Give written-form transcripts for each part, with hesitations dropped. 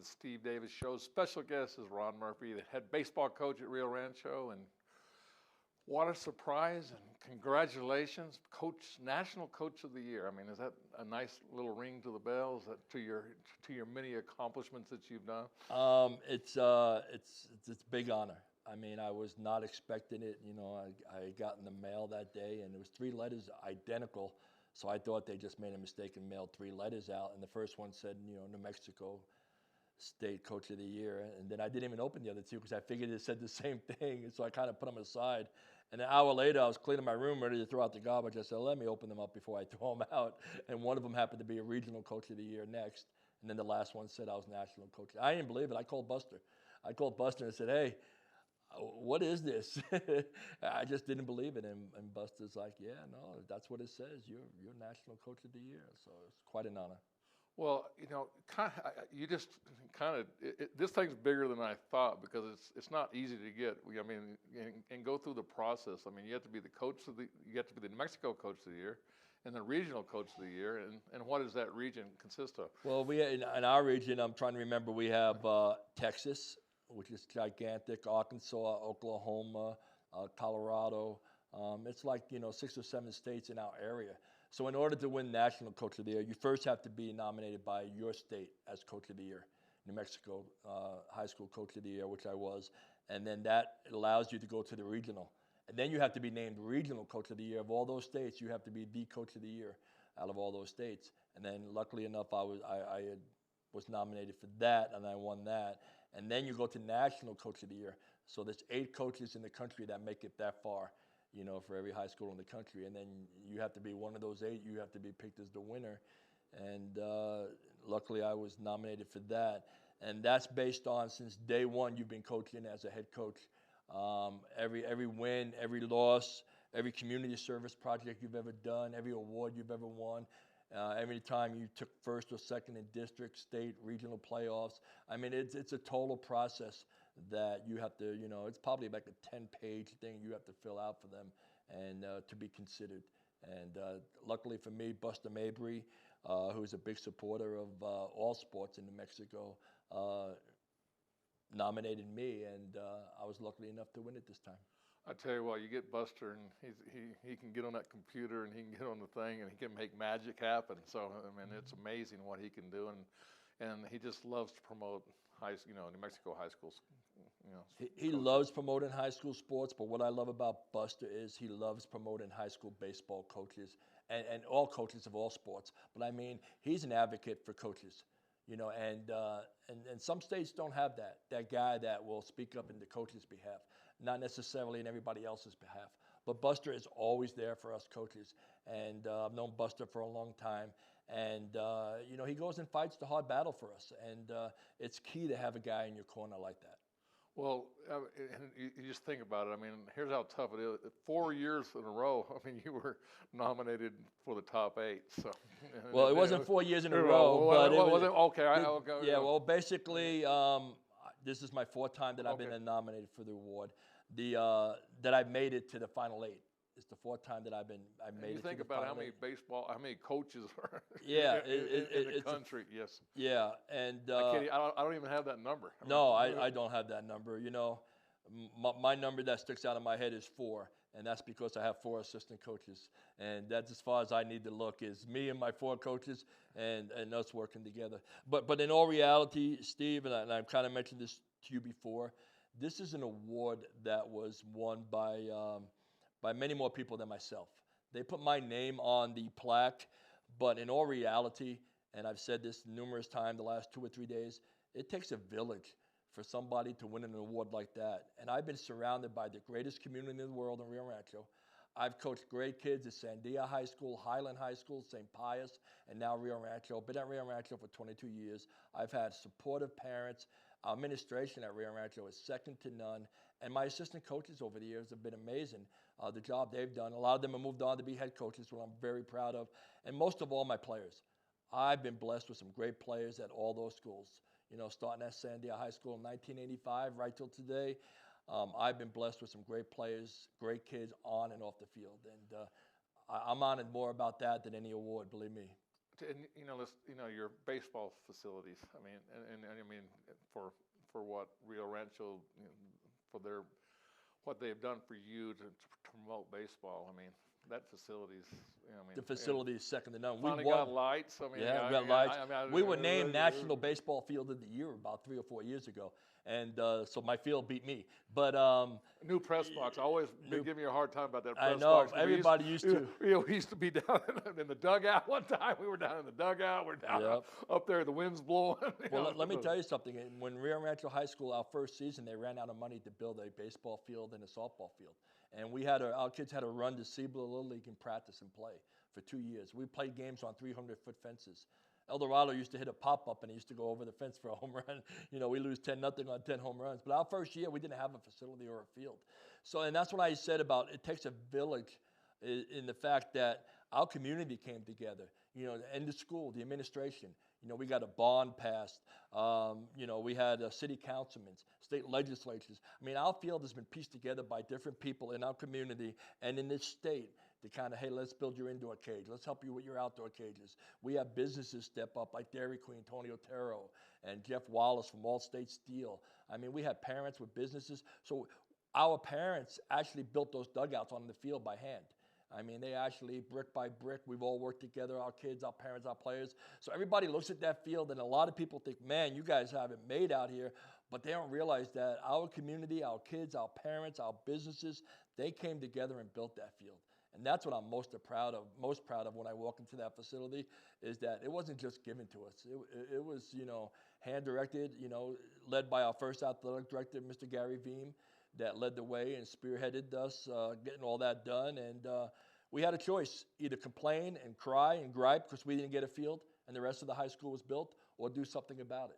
the Steve Davis Show. Special guest is Ron Murphy, the head baseball coach at Rio Rancho, and what a surprise and congratulations, National Coach of the Year. I mean, is that a nice little ring to the bell? Is that to your many accomplishments that you've done? It's a big honor. I mean, I was not expecting it. You know, I got in the mail that day, and it was 3 letters identical. So I thought they just made a mistake and mailed 3 letters out. And the first one said, you know, New Mexico State Coach of the Year. And then I didn't even open the other 2 because I figured it said the same thing. And so I kind of put them aside. And an hour later, I was cleaning my room, ready to throw out the garbage. I said, let me open them up before I throw them out. And one of them happened to be a regional Coach of the Year next. And then the last one said I was national coach. I didn't believe it. I called Buster. And said, hey, what is this? I just didn't believe it. And Buster's like, yeah, no, that's what it says. You're National Coach of the Year. So it's quite an honor. Well, you know, this thing's bigger than I thought because it's not easy to get. I mean, and go through the process. I mean, you have to be you have to be the New Mexico Coach of the Year, and the Regional Coach of the Year. And what does that region consist of? Well, in our region, I'm trying to remember, we have Texas, which is gigantic, Arkansas, Oklahoma, Colorado. It's like, you know, 6 or 7 states in our area. So in order to win National Coach of the Year, you first have to be nominated by your state as Coach of the Year. New Mexico High School Coach of the Year, which I was. And then that allows you to go to the regional. And then you have to be named Regional Coach of the Year of all those states. You have to be the Coach of the Year out of all those states. And then luckily enough, I was nominated for that, and I won that. And then you go to National Coach of the Year. So there's 8 coaches in the country that make it that far, you know, for every high school in the country. And then you have to be one of those 8. You have to be picked as the winner. And luckily I was nominated for that. And that's based on, since day one, you've been coaching as a head coach. Every win, every loss, every community service project you've ever done, every award you've ever won, every time you took first or second in district, state, regional playoffs. I mean, it's a total process that you have to, you know, it's probably like a 10-page thing you have to fill out for them and to be considered. And luckily for me, Buster Mabry, who's a big supporter of all sports in New Mexico, nominated me, and I was lucky enough to win it this time. I tell you what, you get Buster, and he can get on that computer, and he can get on the thing, and he can make magic happen. So I mean, it's amazing what he can do, and he just loves to promote New Mexico high schools. You know, he loves promoting high school sports, but what I love about Buster is he loves promoting high school baseball coaches and all coaches of all sports. But I mean, he's an advocate for coaches. You know, and some states don't have that guy that will speak up in the coach's behalf, not necessarily in everybody else's behalf. But Buster is always there for us coaches, and I've known Buster for a long time. And, you know, he goes and fights the hard battle for us, and it's key to have a guy in your corner like that. Well, you just think about it. I mean, here's how tough it is. 4 years in a row, I mean, you were nominated for the top 8. So, well, it wasn't 4 years in a row, but it was. Okay, yeah, well, basically, this is my 4th time that I've been nominated for the award. That I've made it to the final 8. It's the 4th time that I made it to the final 8. You think about how many coaches are yeah, in the country. Yes. Yeah, and I don't even have that number. I don't have that number. You know, my number that sticks out of my head is 4, and that's because I have 4 assistant coaches, and that's as far as I need to look, is me and my 4 coaches and us working together. But in all reality, Steve, and I've kind of mentioned this to you before, this is an award that was won by many more people than myself. They put my name on the plaque, but in all reality, and I've said this numerous times the last 2 or 3 days, it takes a village for somebody to win an award like that. And I've been surrounded by the greatest community in the world in Rio Rancho. I've coached great kids at Sandia High School, Highland High School, St. Pius, and now Rio Rancho. Been at Rio Rancho for 22 years. I've had supportive parents. Our administration at Rio Rancho is second to none. And my assistant coaches over the years have been amazing. The job they've done. A lot of them have moved on to be head coaches, what I'm very proud of. And most of all, my players. I've been blessed with some great players at all those schools. You know, starting at Sandia High School in 1985 right till today. I've been blessed with some great players, great kids on and off the field. And I'm honored more about that than any award, believe me. your baseball facilities. I mean, and I mean for what Rio Rancho, for what they've done for you to promote baseball. I mean, that facility's, The facility is second to none. Finally got lights. I mean, Yeah, we got lights. We were named National Baseball Field of the Year about 3 or 4 years ago, and so my field beat me. But new press box. I always been giving you a hard time about that press I know box. everybody used to. We used to be down in the dugout one time. We were down in the dugout. We're down up there. The wind's blowing. Well, let me tell you something. When Rio Rancho High School, our first season, they ran out of money to build a baseball field and a softball field. And our kids had to run to Cibola Little League and practice and play for 2 years. We played games on 300-foot fences. El Dorado used to hit a pop-up and he used to go over the fence for a home run. We lose 10-0 on 10 home runs. But our first year, we didn't have a facility or a field. So, and that's what I said about it takes a village in the fact that our community came together. And the school, the administration. We got a bond passed. We had city councilmen, state legislatures. I mean, our field has been pieced together by different people in our community and in this state to kind of, hey, let's build your indoor cage. Let's help you with your outdoor cages. We have businesses step up like Dairy Queen, Tony Otero, and Jeff Wallace from Allstate Steel. I mean, we had parents with businesses. So our parents actually built those dugouts on the field by hand. I mean, they actually, brick by brick, we've all worked together, our kids, our parents, our players. So everybody looks at that field, and a lot of people think, man, you guys have it made out here. But they don't realize that our community, our kids, our parents, our businesses, they came together and built that field. And that's what I'm most proud of when I walk into that facility, is that it wasn't just given to us. It was, hand-directed, led by our first athletic director, Mr. Gary Veem, that led the way and spearheaded us getting all that done. And we had a choice, either complain and cry and gripe because we didn't get a field and the rest of the high school was built, or do something about it.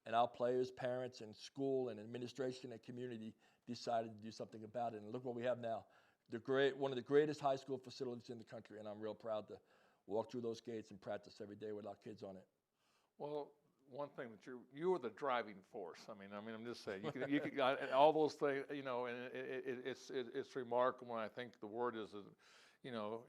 And our players, parents, and school and administration and community decided to do something about it. And look what we have now. One of the greatest high school facilities in the country, and I'm real proud to walk through those gates and practice every day with our kids on it. Well, one thing that you were the driving force. I mean, I'm just saying you could all those things, and it's remarkable. And I think the word is,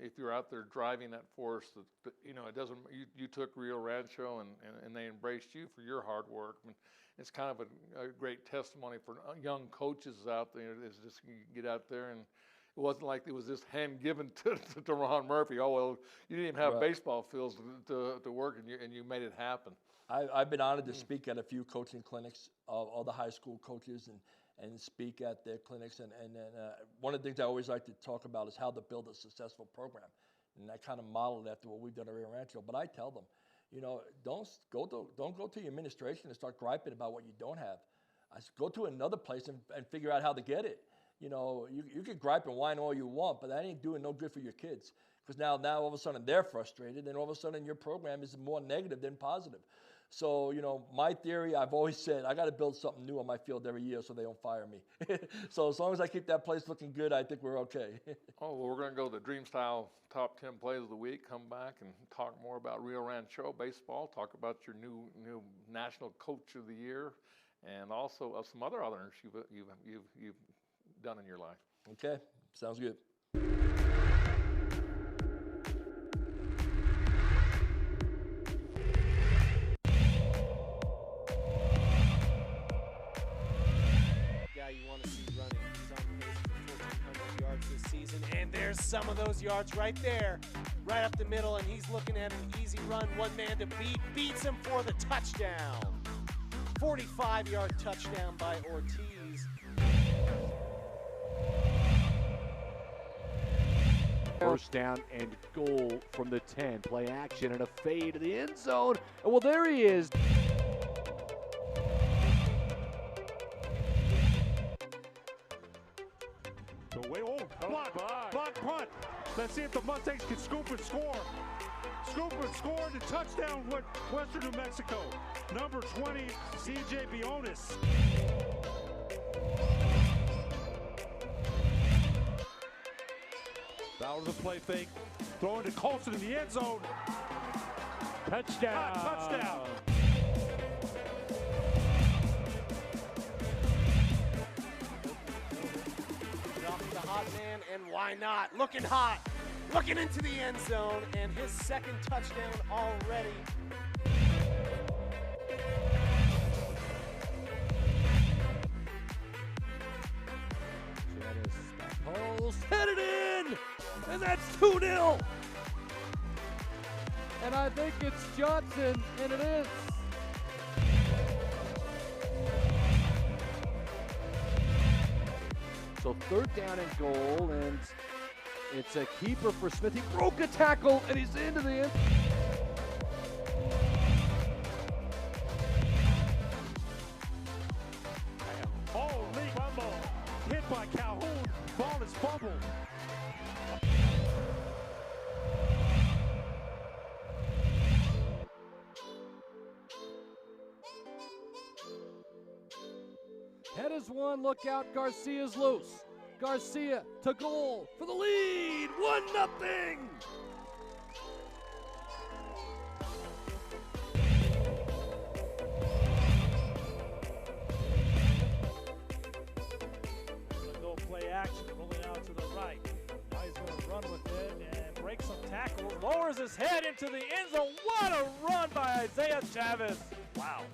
if you're out there driving that force, it doesn't. You took Rio Rancho and they embraced you for your hard work. I mean, it's kind of a great testimony for young coaches out there. Is just get out there and. It wasn't like it was just hand given to Ron Murphy. Oh well, you didn't even have baseball fields to work, and you made it happen. I've been honored to speak at a few coaching clinics of the high school coaches and speak at their clinics. And one of the things I always like to talk about is how to build a successful program. And I kind of modeled after what we've done at Rio Rancho. But I tell them, don't go to your administration and start griping about what you don't have. I said, go to another place and figure out how to get it. You could gripe and whine all you want, but that ain't doing no good for your kids. Because now all of a sudden they're frustrated, and all of a sudden your program is more negative than positive. So, my theory, I've always said, I got to build something new on my field every year so they don't fire me. So as long as I keep that place looking good, I think we're okay. Well, we're going to go to the Dream Style Top 10 Plays of the Week, come back and talk more about Rio Rancho baseball, talk about your new National Coach of the Year, and also of some other honors you've done in your life. Okay, sounds good. Guy you want to see running. He's on pace for 1,400 yards this season, and there's some of those yards right there, right up the middle, and he's looking at an easy run, one man to beat, beats him for the touchdown. 45-yard touchdown by Ortiz. First down and goal from the 10. Play action and a fade to the end zone. And well, there he is. Block punt. Let's see if the Mustangs can scoop and score. Scoop and score the touchdown with Western New Mexico. Number 20, CJ Bionis. Out of the play fake, throwing to Colson in the end zone. Touchdown. Touchdown. Off the hot man, and why not? Looking hot. looking into the end zone, and his second touchdown already. Pulse, headed in, and that's 2-0. And I think it's Johnson, and it is. So 3rd down and goal, and it's a keeper for Smith. He broke a tackle, and he's into the end. Holy fumble. Hit by Calhoun. Ball is fumbled. Head is one, look out, Garcia's loose. Garcia to goal for the lead, 1-0. Go play action, rolling out to the right. Now he's going to run with it and break some tackles. Lowers his head into the end zone. What a run by Isaiah Chavez. Wow.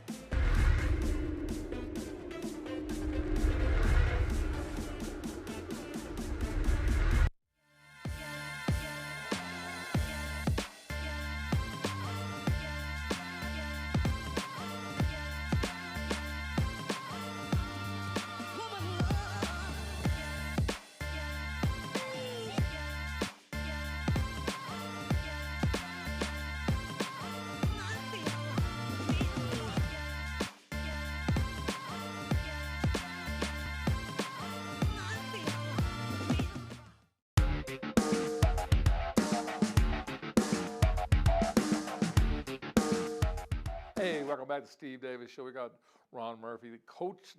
Hey, welcome back to Steve Davis Show. We got Ron Murphy, the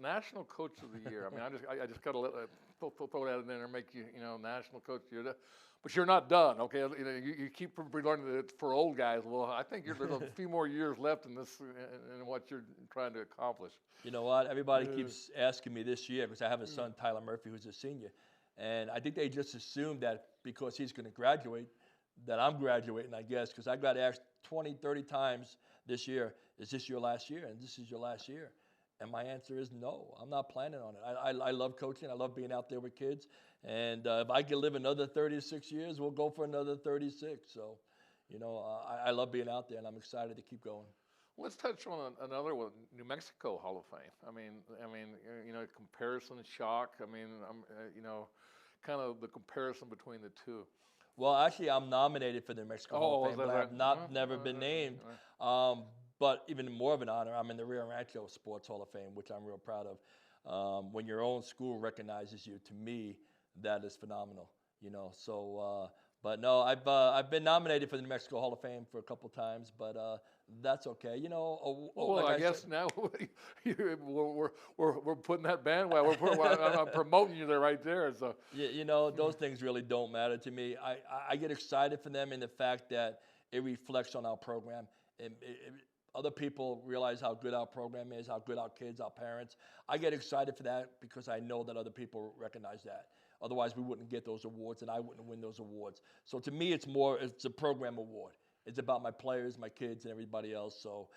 National Coach of the Year. I mean, I just got to throw that in there and make you, National Coach of the Year. But you're not done, okay? You keep learning that it's for old guys. Well, I think there's a few more years left in this, in what you're trying to accomplish. You know what? Everybody keeps asking me this year because I have a son, Tyler Murphy, who's a senior. And I think they just assumed that because he's going to graduate, that I'm graduating, I guess, because I got asked 20, 30 times this year, is this your last year? And this is your last year. And my answer is no, I'm not planning on it. I love coaching. I love being out there with kids. And if I can live another 36 years, we'll go for another 36. So, I love being out there, and I'm excited to keep going. Let's touch on another one, New Mexico Hall of Fame. I mean, comparison, shock. I mean, kind of the comparison between the two. Well, actually, I'm nominated for the New Mexico Hall of Fame, but I've never been named. But even more of an honor, I'm in the Rancho Sports Hall of Fame, which I'm real proud of. When your own school recognizes you, to me, that is phenomenal. So. But no, I've been nominated for the New Mexico Hall of Fame for a couple times, but that's okay. Well, I guess now we're putting that bandwagon. I'm promoting you there right there. So those things really don't matter to me. I get excited for them in the fact that it reflects on our program. Other people realize how good our program is, how good our kids, our parents. I get excited for that because I know that other people recognize that. Otherwise, we wouldn't get those awards, and I wouldn't win those awards. So to me, it's a program award. It's about my players, my kids, and everybody else. So,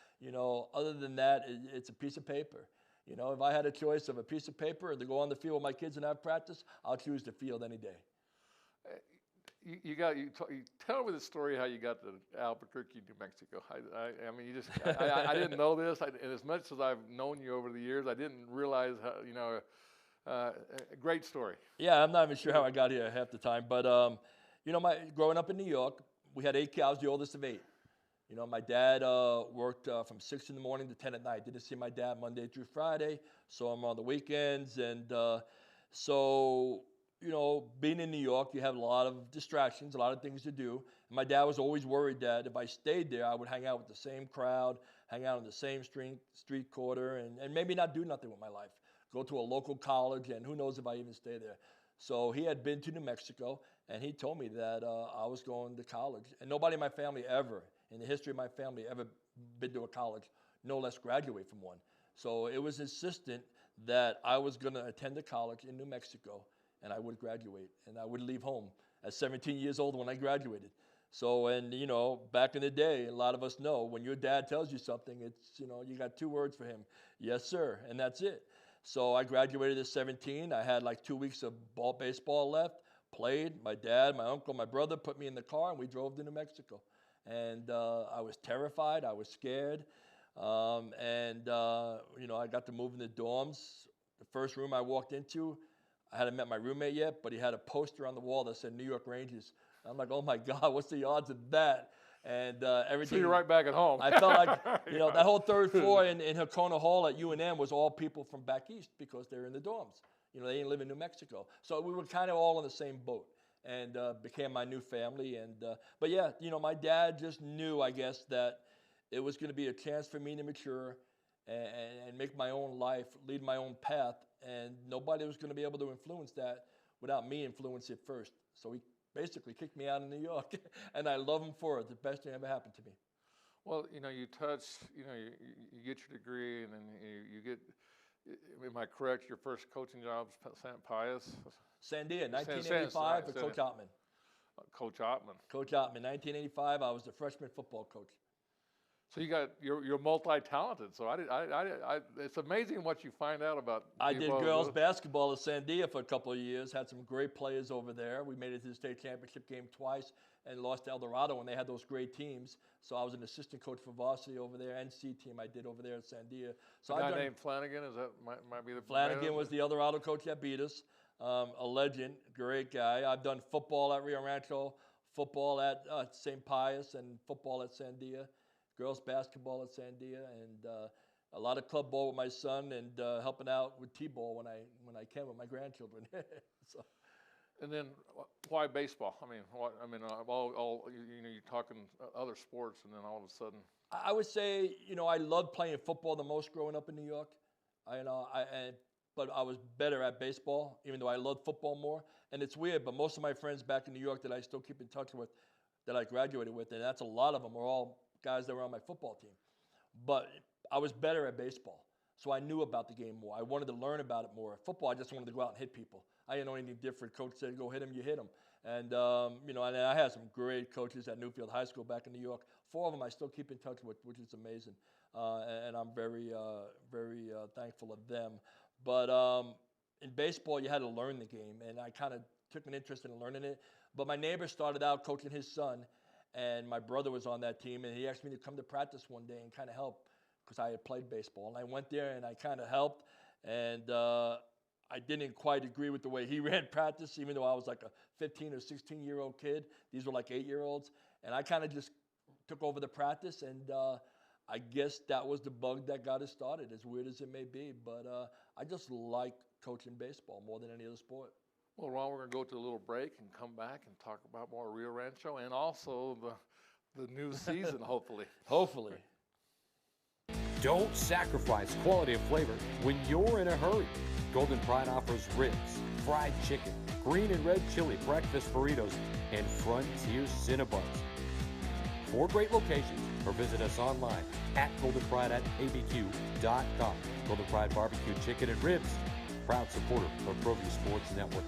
other than that, it's a piece of paper. If I had a choice of a piece of paper or to go on the field with my kids and have practice, I'll choose the field any day. You tell me the story how you got to Albuquerque, New Mexico. I didn't know this, and as much as I've known you over the years, I didn't realize how, a great story. Yeah, I'm not even sure how I got here half the time, but growing up in New York, we had 8 kids, the oldest of 8. My dad worked from 6 in the morning to 10 at night. Didn't see my dad Monday through Friday, saw him on the weekends, and so being in New York, you have a lot of distractions, a lot of things to do. And my dad was always worried that if I stayed there, I would hang out with the same crowd, hang out on the same street corner, and maybe not do nothing with my life. Go to a local college, and who knows if I even stay there. So he had been to New Mexico, and he told me that I was going to college. And nobody in my family ever, in the history of my family, ever been to a college, no less graduate from one. So it was insistent that I was going to attend a college in New Mexico, and I would graduate, and I would leave home. at 17 years old when I graduated. So, and you know, back in the day, a lot of us know when your dad tells you something, it's, you know, you got 2 words for him. Yes, sir, and that's it. So I graduated at 17. I had like 2 weeks of baseball left, played. My dad, my uncle, my brother put me in the car and we drove to New Mexico. And I was terrified, I was scared. You know, I got to move in the dorms. The first room I walked into, I hadn't met my roommate yet, but he had a poster on the wall that said New York Rangers. I'm like, oh my God, what's the odds of that? And everything. So you're right back at home. I felt like, you know, that whole 3rd floor in Hakona Hall at UNM was all people from back east because they're in the dorms. You know, they didn't live in New Mexico. So we were kind of all in the same boat and became my new family. And but yeah, you know, my dad just knew, I guess, that it was going to be a chance for me to mature and make my own life, lead my own path. And nobody was going to be able to influence that without me influencing it first. So he basically kicked me out of New York, and I love him for it. The best thing ever happened to me. Well, you know, you get your degree, and then you get, am I correct, your first coaching job was St. Pius? Sandia, 1985 for Coach Ottman. Coach Ottman. Coach Ottman, 1985, I was the freshman football coach. So you're multi-talented. So it's amazing what you find out about. I did girls basketball at Sandia for a couple of years. Had some great players over there. We made it to the state championship game twice and lost to El Dorado when they had those great teams. So I was an assistant coach for varsity over there. NC team I did over there at Sandia. So a guy named Flanagan, is that might be the Flanagan was the El Dorado coach that beat us. A legend, great guy. I've done football at Rio Rancho, football at St. Pius, and football at Sandia. Girls basketball at Sandia, and a lot of club ball with my son, and helping out with T-ball when I can with my grandchildren. So. And then why baseball? I mean, you're talking other sports, and then all of a sudden. I would say, you know, I loved playing football the most growing up in New York. But I was better at baseball, even though I loved football more. And it's weird, but most of my friends back in New York that I still keep in touch with, that I graduated with, and that's a lot of them, are all guys that were on my football team. But I was better at baseball, so I knew about the game more. I wanted to learn about it more. Football, I just wanted to go out and hit people. I didn't know anything different. Coach said, go hit him, you hit him. And, you know, and I had some great coaches at Newfield High School back in New York. 4 of them I still keep in touch with, which is amazing. And I'm very thankful of them. But in baseball, you had to learn the game, and I kind of took an interest in learning it. But my neighbor started out coaching his son, and my brother was on that team, and he asked me to come to practice one day and kind of help because I had played baseball. And I went there, and I kind of helped, and I didn't quite agree with the way he ran practice, even though I was like a 15 or 16-year-old kid. These were like 8-year-olds, and I kind of just took over the practice, and I guess that was the bug that got us started, as weird as it may be. But I just like coaching baseball more than any other sport. Well, Ron, we're going to go to a little break and come back and talk about more Rio Rancho and also the new season, hopefully. Hopefully. Don't sacrifice quality of flavor when you're in a hurry. Golden Pride offers ribs, fried chicken, green and red chili breakfast burritos, and Frontier Cinnabons. 4 great locations, or visit us online at goldenpride@abq.com. Golden Pride Barbecue Chicken and Ribs, proud supporter of ProView Sports Network.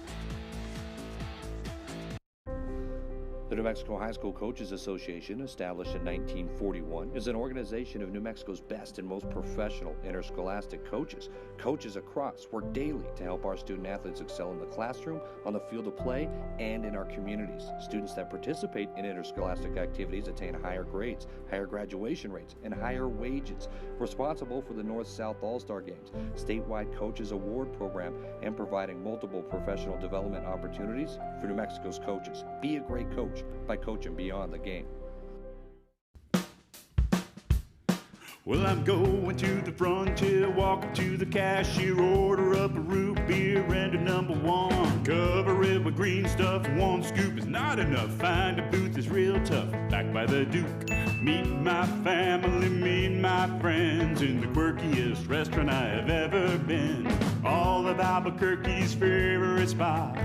The New Mexico High School Coaches Association, established in 1941, is an organization of New Mexico's best and most professional interscholastic coaches. Coaches across work daily to help our student athletes excel in the classroom, on the field of play, and in our communities. Students that participate in interscholastic activities attain higher grades, higher graduation rates, and higher wages. Responsible for the North-South All-Star Games, statewide Coaches Award Program, and providing multiple professional development opportunities for New Mexico's coaches. Be a great coach by coaching beyond the game. Well, I'm going to the frontier, walking to the cashier, order up a root beer and a #1. Cover it with green stuff, 1 scoop is not enough. Find a booth is real tough, back by the Duke. Meet my family, meet my friends in the quirkiest restaurant I have ever been. All of Albuquerque's favorite spot,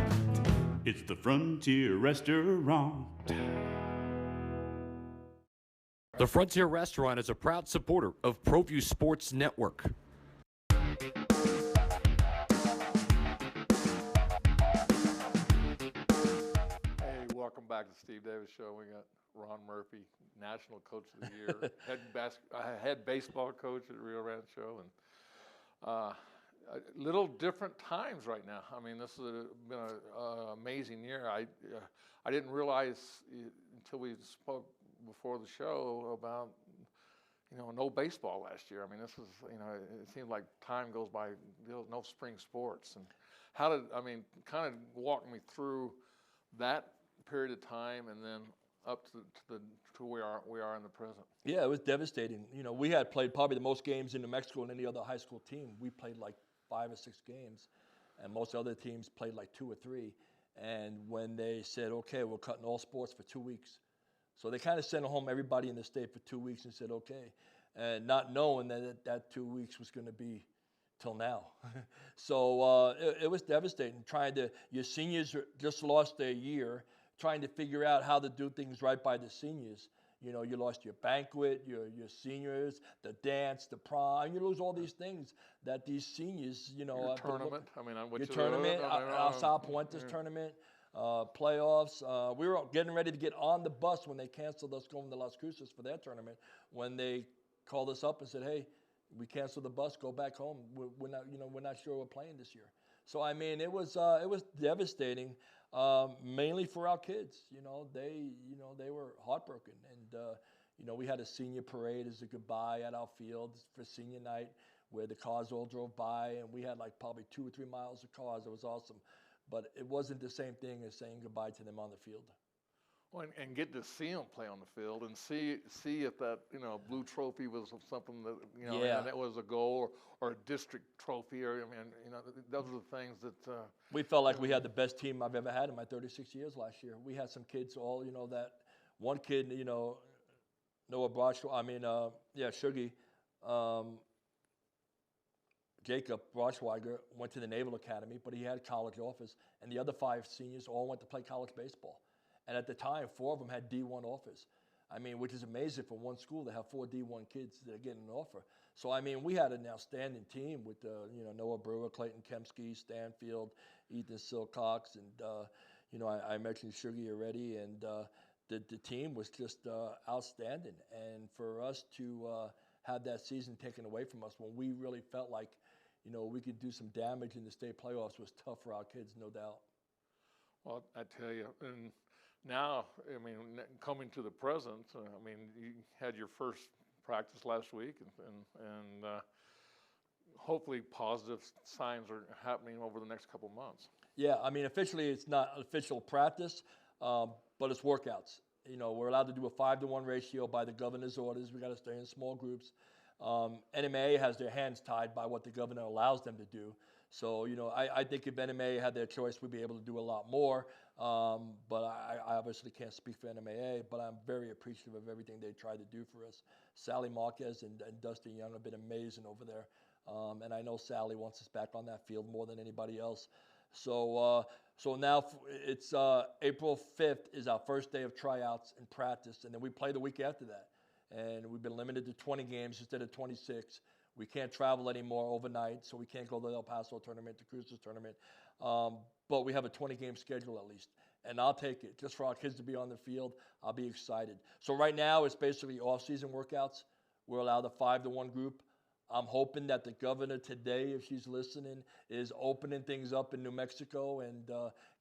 it's the Frontier Restaurant. The Frontier Restaurant is a proud supporter of ProView Sports Network. Hey, back to Steve Davis Show. We got Ron Murphy, National Coach of the Year, head baseball coach at Rio Rancho, and little different times right now. I mean, this has been an amazing year. I didn't realize until we spoke before the show about, no baseball last year. I mean, this is, it seems like time goes by, no spring sports. And kind of walk me through that period of time and then up to where we are in the present. Yeah, it was devastating. We had played probably the most games in New Mexico than any other high school team. We played like 5 or 6 games, and most other teams played like 2 or 3. And when they said, okay, we're cutting all sports for 2 weeks. So they kind of sent home everybody in the state for 2 weeks and said, okay, and not knowing that 2 weeks was going to be till now. So it was devastating. Your seniors just lost their year, trying to figure out how to do things right by the seniors. You lost your banquet, your seniors, the dance, the prom. You lose all these things that these seniors, Your tournament. Your tournament, our Sal Puentes tournament, playoffs. We were getting ready to get on the bus when they canceled us going to Las Cruces for their tournament. When they called us up and said, "Hey, we canceled the bus. Go back home. We're not sure we're playing this year." So it was devastating. Mainly for our kids, they were heartbroken, and we had a senior parade as a goodbye at our field for senior night, where the cars all drove by, and we had like probably 2 or 3 miles of cars. It was awesome, but it wasn't the same thing as saying goodbye to them on the field. Well, and get to see them play on the field and see if that blue trophy was something that and it was a goal or a district trophy, or those are the things that we felt like we had the best team I've ever had in my 36 years last year. We had some kids all that one kid Noah Broschweiger, Shuggy, Jacob Broschweiger went to the Naval Academy, but he had college offers, and the other 5 seniors all went to play college baseball. And at the time, 4 of them had D1 offers. Which is amazing for one school to have 4 D1 kids that are getting an offer. So, we had an outstanding team with, Noah Brewer, Clayton Kemsky, Stanfield, Ethan Silcox, and, I mentioned Shuggy already. And the team was just outstanding. And for us to have that season taken away from us when we really felt like, we could do some damage in the state playoffs was tough for our kids, no doubt. Well, I tell you, and now, coming to the present, you had your first practice last week, and hopefully positive signs are happening over the next couple months. Yeah, officially it's not official practice, but it's workouts. We're allowed to do a 5-to-1 ratio by the governor's orders. We got to stay in small groups. NMA has their hands tied by what the governor allows them to do. So, I think if NMA had their choice, we'd be able to do a lot more. But I obviously can't speak for NMAA, but I'm very appreciative of everything they tried to do for us. Sally Marquez and Dustin Young have been amazing over there. And I know Sally wants us back on that field more than anybody else. So now it's April 5th is our first day of tryouts and practice, and then we play the week after that. And we've been limited to 20 games instead of 26. We can't travel anymore overnight, so we can't go to the El Paso tournament, the Cruces tournament. But we have a 20-game schedule at least, and I'll take it. Just for our kids to be on the field, I'll be excited. So right now, it's basically off-season workouts. We're allowed a 5-to-1 group. I'm hoping that the governor today, if she's listening, is opening things up in New Mexico and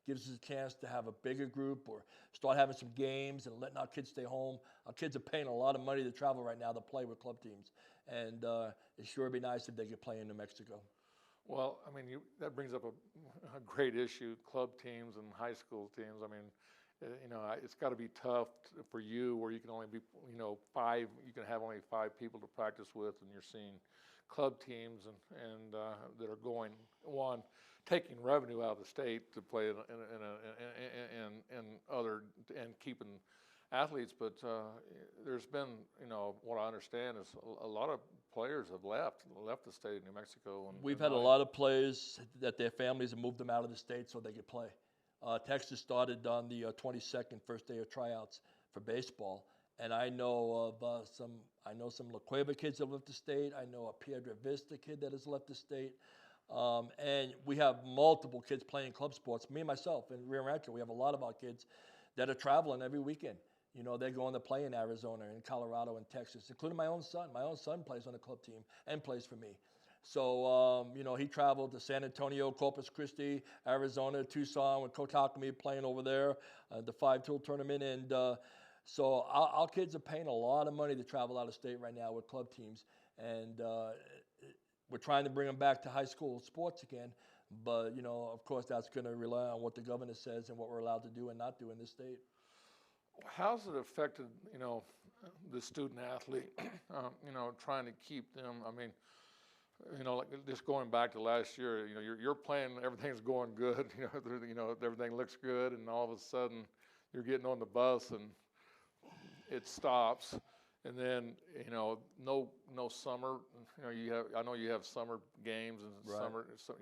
gives us a chance to have a bigger group or start having some games and letting our kids stay home. Our kids are paying a lot of money to travel right now to play with club teams. And it sure would be nice if they could play in New Mexico. Well, that brings up a great issue, club teams and high school teams. It's got to be tough for you where you can only be, 5, you can have only 5 people to practice with, and you're seeing club teams and that are going on, taking revenue out of the state to play in keeping athletes. But there's been, what I understand is a lot of players have left the state of New Mexico. We've had a lot of players that their families have moved them out of the state so they could play. Texas started on the 22nd, first day of tryouts for baseball, and I know of some La Cueva kids that left the state. I know a Piedra Vista kid that has left the state, and we have multiple kids playing club sports. Me and myself in Rio Rancho, we have a lot of our kids that are traveling every weekend. You know, they're going to play in Arizona and Colorado and Texas, including my own son. My own son plays on the club team and plays for me. So, you know, he traveled to San Antonio, Corpus Christi, Arizona, Tucson with Coach Alchemy playing over there, the 5-tool tournament. And so our kids are paying a lot of money to travel out of state right now with club teams. And we're trying to bring them back to high school sports again. But, you know, of course, that's going to rely on what the governor says and what we're allowed to do and not do in this state. How's it affected, you know, the student athlete, you know, trying to keep them? I mean, you know, like just going back to last year, you know, you're playing, everything's going good, you know, everything looks good, and all of a sudden you're getting on the bus and it stops, and then, you know, no summer. You know, I know you have summer games and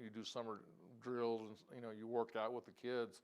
you do summer drills, and you know, you work out with the kids.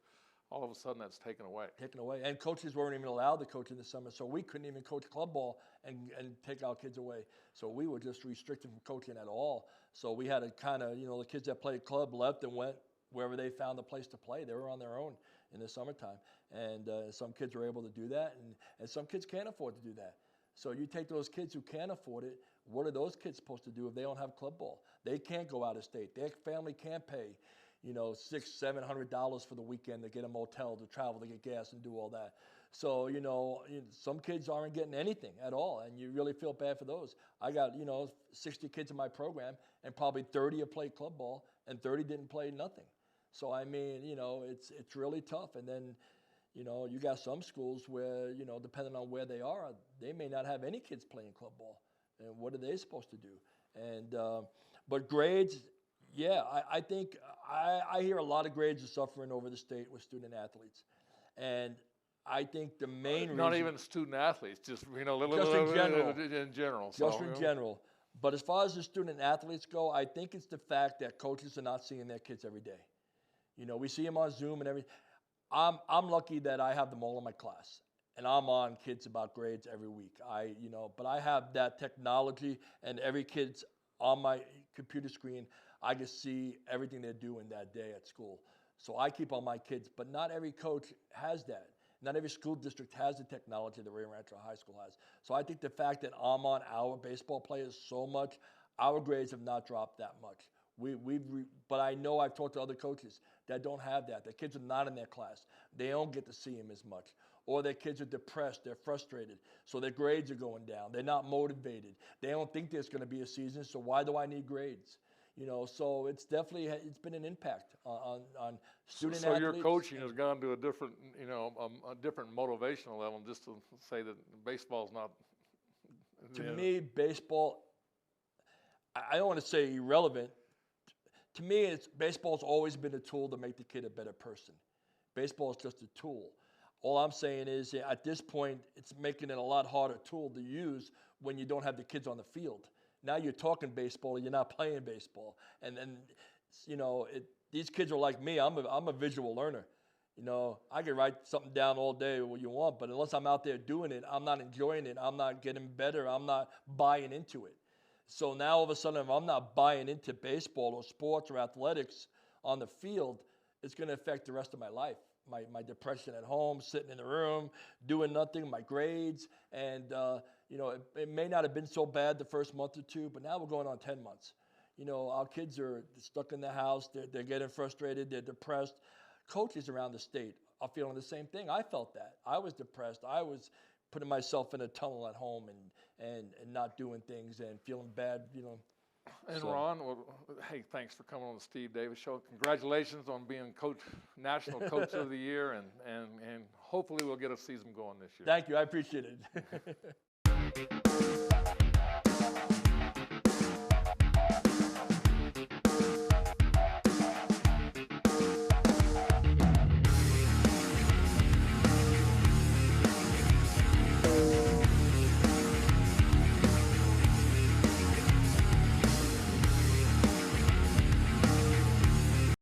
All of a sudden that's taken away. Taken away. And coaches weren't even allowed to coach in the summer, so we couldn't even coach club ball and take our kids away. So we were just restricted from coaching at all. So we had to kind of, you know, the kids that played club left and went wherever they found a place to play. They were on their own in the summertime. And some kids were able to do that, and some kids can't afford to do that. So you take those kids who can't afford it, what are those kids supposed to do if they don't have club ball? They can't go out of state. Their family can't pay, you know, $600-700 for the weekend to get a motel, to travel, to get gas and do all that. So, you know, some kids aren't getting anything at all, and you really feel bad for those. I got, you know, 60 kids in my program, and probably 30 have played club ball, and 30 didn't play nothing. So, I mean, you know, it's really tough. And then, you know, you got some schools where, you know, depending on where they are, they may not have any kids playing club ball. And what are they supposed to do? And, but grades, yeah, I think I hear a lot of grades are suffering over the state with student athletes. And I think the main reason... Not even student athletes, just, you know, just in general. In general. Just in general. But as far as the student athletes go, I think it's the fact that coaches are not seeing their kids every day. You know, we see them on Zoom and everything. I'm lucky that I have them all in my class. And I'm on kids about grades every week. You know, but I have that technology, and every kid's on my computer screen. I can see everything they're doing that day at school. So I keep on my kids, but not every coach has that. Not every school district has the technology that Rancho High School has. So I think the fact that I'm on our baseball players so much, our grades have not dropped that much. But I know I've talked to other coaches that don't have that. Their kids are not in their class. They don't get to see them as much. Or their kids are depressed, they're frustrated, so their grades are going down. They're not motivated. They don't think there's going to be a season, so why do I need grades? You know, so it's definitely, it's been an impact on student athletes. So your coaching has gone to a different, you know, a different motivational level, just to say that baseball's not... To me, baseball, I don't want to say irrelevant. To me, baseball's always been a tool to make the kid a better person. Baseball is just a tool. All I'm saying is, at this point, it's making it a lot harder tool to use when you don't have the kids on the field. Now you're talking baseball, you're not playing baseball. And you know, these kids are like me. I'm a visual learner. You know, I can write something down all day, what you want, but unless I'm out there doing it, I'm not enjoying it. I'm not getting better. I'm not buying into it. So now all of a sudden, if I'm not buying into baseball or sports or athletics on the field, it's going to affect the rest of my life. My depression at home, sitting in the room, doing nothing, my grades. And, you know, it may not have been so bad the first month or two, but now we're going on 10 months. You know, our kids are stuck in the house. They're getting frustrated. They're depressed. Coaches around the state are feeling the same thing. I felt that. I was depressed. I was putting myself in a tunnel at home and not doing things and feeling bad, you know. And Ron, well, hey, thanks for coming on the Steve Davis Show. Congratulations on being National Coach of the Year, and hopefully we'll get a season going this year. Thank you. I appreciate it.